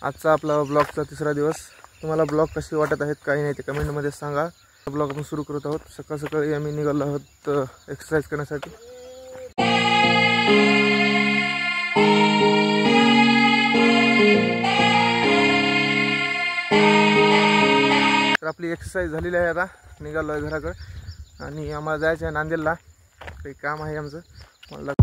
आजचा आपला ब्लॉगचा तिसरा दिवस. तुम्हाला ब्लॉग कसे वाटत आहेत काही नाही ते कमेंटमध्ये सांगा. ब्लॉग आपण सुरू करत आहोत. सकाळ सकाळी आम्ही निघालो आहोत एक्सरसाइज करण्यासाठी. तर आपली एक्सरसाइज झालेली आहे. आता निघालो आहे घराकडे आणि आम्हाला जायचं आहे नांदेडला. काही काम आहे आमचं. मला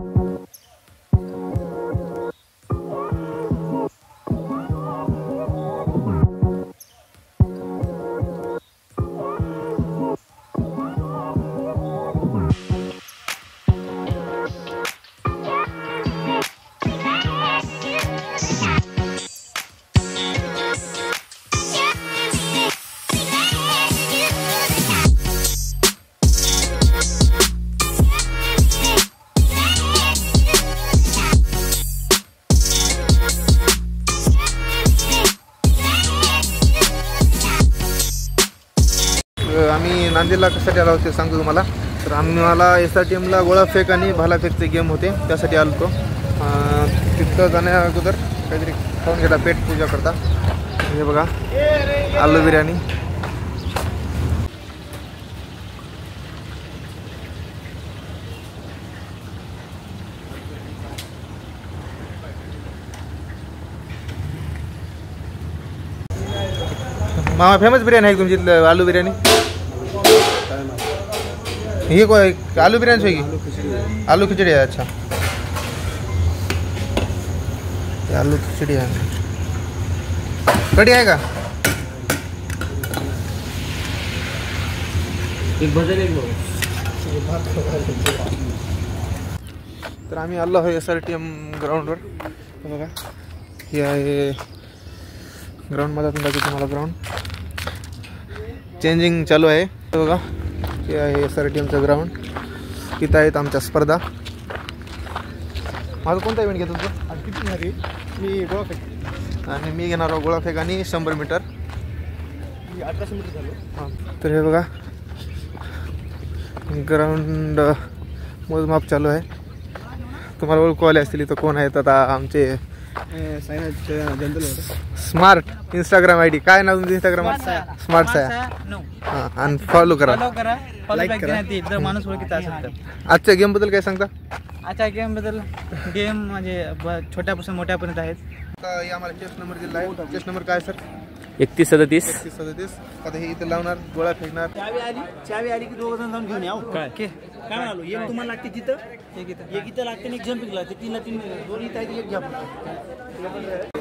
आम्ही नांदेडला कशासाठी आलो होते सांगतो तुम्हाला. तर आम्हाला SRTMला गोळा फेक आणि भाला फेकचे गेम होते त्यासाठी आलो होतो. तिथं जाण्या अगोदर काहीतरी खाऊन घेता पेट पूजा करता. हे बघा आलू बिर्याणी. मामा फेमस बिर्याणी आहे तुमची आलू बिर्याणी. ही को आलू बिर्याणी आहे की आलू खिचडी आहे. अच्छा आलू खिचडी आहे. कढी आहे का? तर आम्ही आलो आहे SRTM ग्राउंडवर. बघा हे आहे ग्राउंडमध्ये. आपण दाखवतो तुम्हाला ग्राउंड. चेंजिंग चालू आहे. बघा हे आहे SRTMचं ग्राउंड. इथं आहेत आमच्या स्पर्धा. माझं कोणता इव्हेंट घेतो तुझं? आज किती झाली? मी गोळाफेक आणि मी घेणार आहोत गोळाफेक आणि 100 मीटर. 1800 मीटर झालो. हां तर हे बघा ग्राउंड मोजमाप चालू आहे. तुम्हाला ओळखू आले असतील. इथं कोण आहेत आता आमचे स्मार्ट इंस्टाग्राम ID. काय नाव तुमचं इंस्टाग्राम? स्मार्ट साया. हां आणि फॉलो करा. माणूस ओळखीचा असेल तर. आजच्या गेम बद्दल काय सांगता? आजच्या गेम बद्दल गेम म्हणजे छोट्यापासून मोठ्यापर्यंत आहेत. आम्हाला चेस नंबर दिला आहे. चेस नंबर काय सर? 3137. आता हे इथं लावणार गोळा फेकणार. चावी आली की दोघं जण जाऊन घेऊन या. काय म्हणालो? एक तुम्हाला लागते तिथं एक इथं लागते आणि एक जम्पिंग लागते. 3 दोन्ही इथं आहे. एक घ्या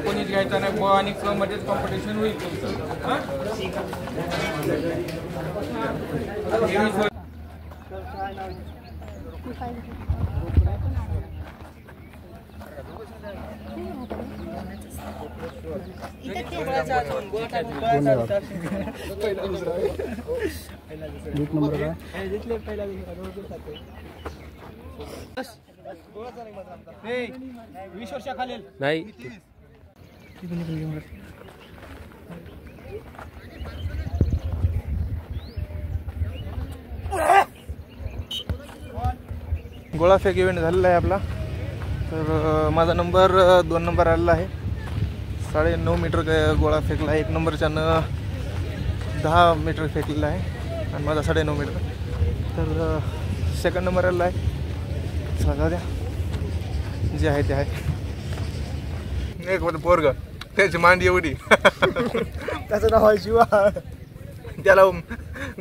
कोणीच घ्यायचं नाही. आणि मध्येच कॉम्पिटिशन होईल तुमचं. 20 वर्षाखालील नाही. गोळाफेक इव्हेंट झालेला आहे आपला. तर माझा नंबर 2 नंबर आलेला आहे. 9.5 मीटर गोळा फेकला. 1 नंबरच्यानं 10 मीटर फेकलेला आहे आणि माझा 9.5 मीटर. तर सेकंड नंबर आलेला आहे. चला द्या जे आहे ते आहे. एक होतं पोरग त्याची मांडी एवढी. त्याचं नाव आहे शिवा. त्याला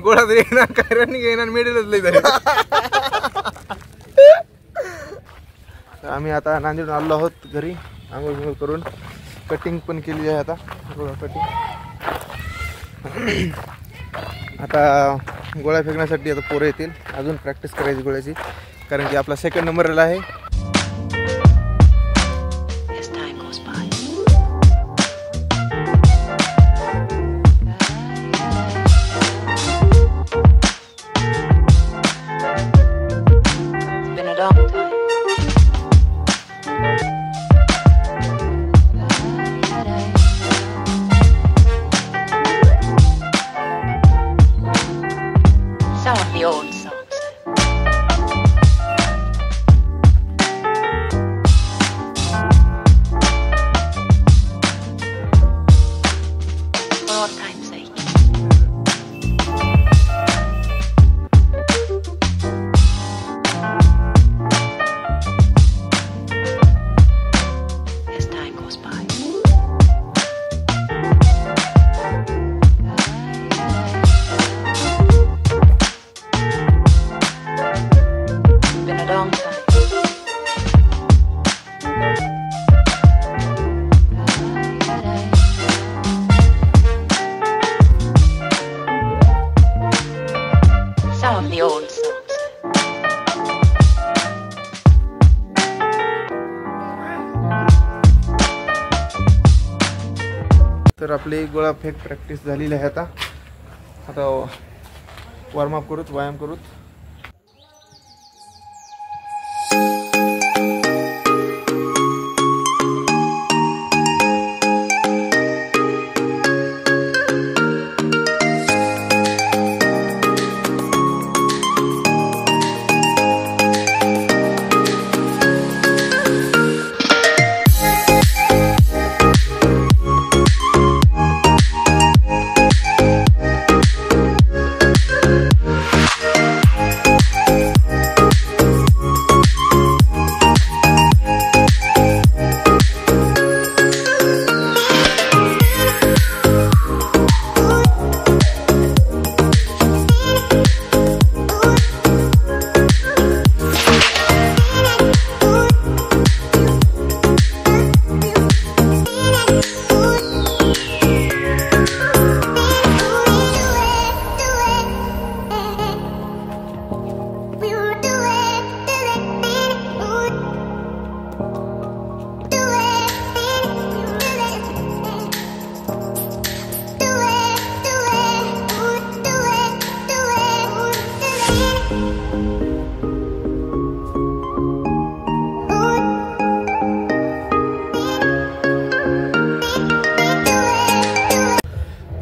गोळा तरी येणार काय रनिंग येणार मेडलच लई झाले. आम्ही आता नांदेडून आलो आहोत घरी. आंघोळ करून कटिंग पण केली आहे. आता कटिंग आता गोळ्या फेकण्यासाठी आता पोरं येतील. अजून प्रॅक्टिस करायची गोळ्याची कारण की आपला सेकंड नंबरला आहे. Some of the old songs. तर आपली गोळा फेक प्रॅक्टिस झालेली आहे. आता वॉर्मअप करूत, व्यायाम करूत.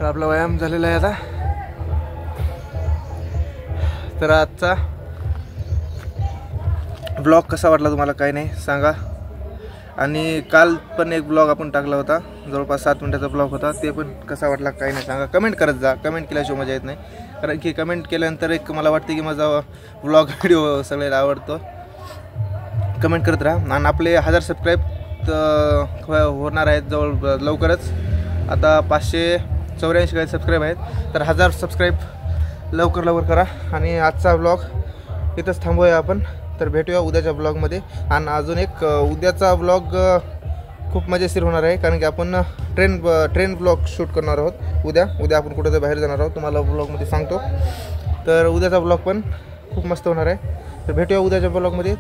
आपला व्यायाम झालेला आहे आता. तर आजचा ब्लॉग कसा वाटला तुम्हाला काही नाही सांगा. आणि काल पण एक ब्लॉग आपण टाकला होता, जवळपास 7 मिनिटाचा ब्लॉग होता. ते पण कसा वाटला काही नाही सांगा. कमेंट करत जा, कमेंट केल्याशिवाय मजा येत नाही. कारण की कमेंट केल्यानंतर एक मला वाटते की माझा ब्लॉग व्हिडिओ सगळ्याला आवडतो. कमेंट करत राहा. आणि आपले 1000 सबस्क्राईब होणार आहेत जवळ लवकरच. आता 584 काही सबस्क्राईब आहेत. तर 1000 सबस्क्राईब लवकर करा. आणि आजचा ब्लॉग इथंच थांबूया आपण. तर भेटूया उद्याच्या ब्लॉगमध्ये. आणि अजून एक उद्याचा ब्लॉग खूप मजेशीर होणार आहे, कारण की आपण ट्रेन ब्लॉग शूट करणार आहोत उद्या आपण कुठं बाहेर जाणार आहोत, तुम्हाला ब्लॉगमध्ये सांगतो. तर उद्याचा ब्लॉग पण खूप मस्त होणार आहे. तर भेटूया उद्याच्या ब्लॉगमध्ये.